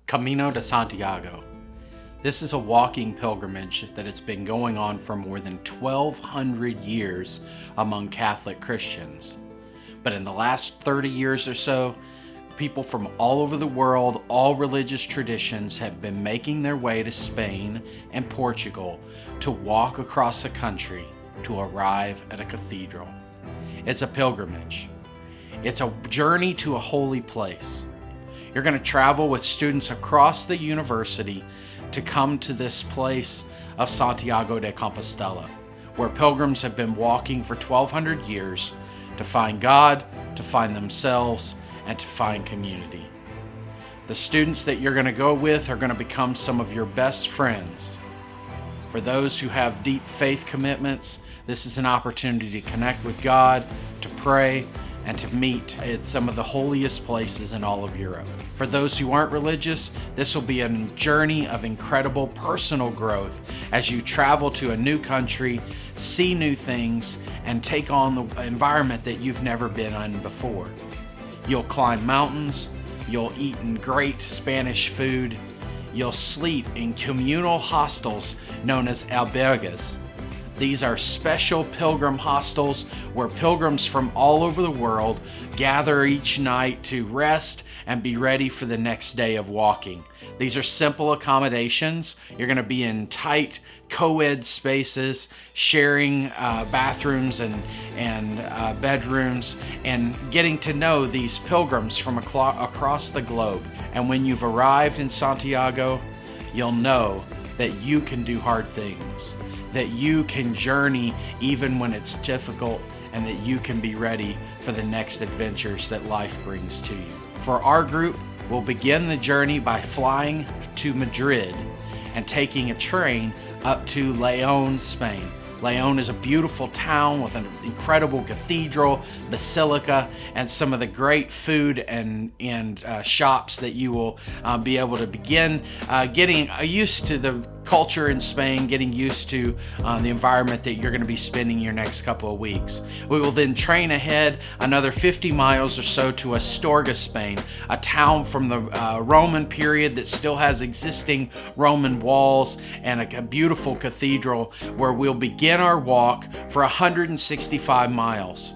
Camino de Santiago. This is a walking pilgrimage that has been going on for more than 1,200 years among Catholic Christians. But in the last 30 years or so, people from all over the world, all religious traditions, have been making their way to Spain and Portugal to walk across the country to arrive at a cathedral. It's a pilgrimage. It's a journey to a holy place. You're going to travel with students across the university to come to this place of Santiago de Compostela, where pilgrims have been walking for 1,200 years to find God, to find themselves, and to find community. The students that you're going to go with are going to become some of your best friends. For those who have deep faith commitments, this is an opportunity to connect with God, to pray, and to meet at some of the holiest places in all of Europe. For those who aren't religious, this will be a journey of incredible personal growth as you travel to a new country, see new things, and take on the environment that you've never been in before. You'll climb mountains, you'll eat in great Spanish food, you'll sleep in communal hostels known as albergues. These are special pilgrim hostels where pilgrims from all over the world gather each night to rest and be ready for the next day of walking. These are simple accommodations. You're going to be in tight co-ed spaces, sharing bathrooms and bedrooms, and getting to know these pilgrims from across the globe. And when you've arrived in Santiago, you'll know that you can do hard things, that you can journey even when it's difficult, and that you can be ready for the next adventures that life brings to you. For our group, we'll begin the journey by flying to Madrid and taking a train up to León, Spain. León is a beautiful town with an incredible cathedral, basilica, and some of the great food and shops that you will be able to begin getting used to the culture in Spain, getting used to the environment that you're going to be spending your next couple of weeks. We will then train ahead another 50 miles or so to Astorga, Spain, a town from the Roman period that still has existing Roman walls and a beautiful cathedral, where we'll begin our walk for 165 miles.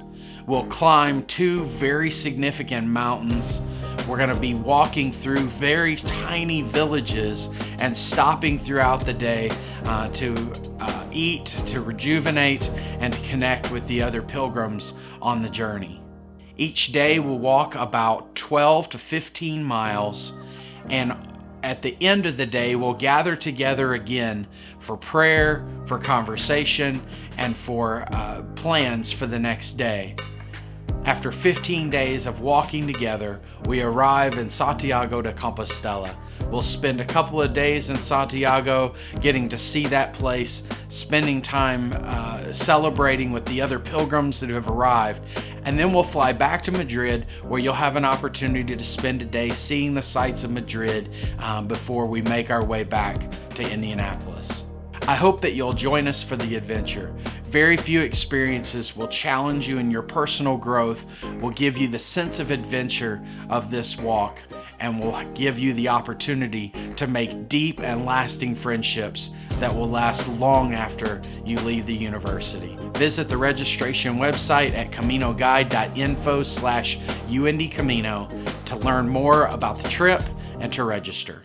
We'll climb two very significant mountains. We're going to be walking through very tiny villages and stopping throughout the day to eat, to rejuvenate, and to connect with the other pilgrims on the journey. Each day we'll walk about 12 to 15 miles, and at the end of the day, we'll gather together again for prayer, for conversation, and for plans for the next day. After 15 days of walking together, we arrive in Santiago de Compostela. We'll spend a couple of days in Santiago getting to see that place, spending time celebrating with the other pilgrims that have arrived. And then we'll fly back to Madrid, where you'll have an opportunity to spend a day seeing the sights of Madrid before we make our way back to Indianapolis. I hope that you'll join us for the adventure. Very few experiences will challenge you in your personal growth, will give you the sense of adventure of this walk, and will give you the opportunity to make deep and lasting friendships that will last long after you leave the university. Visit the registration website at caminoguide.info/UIndy Camino to learn more about the trip and to register.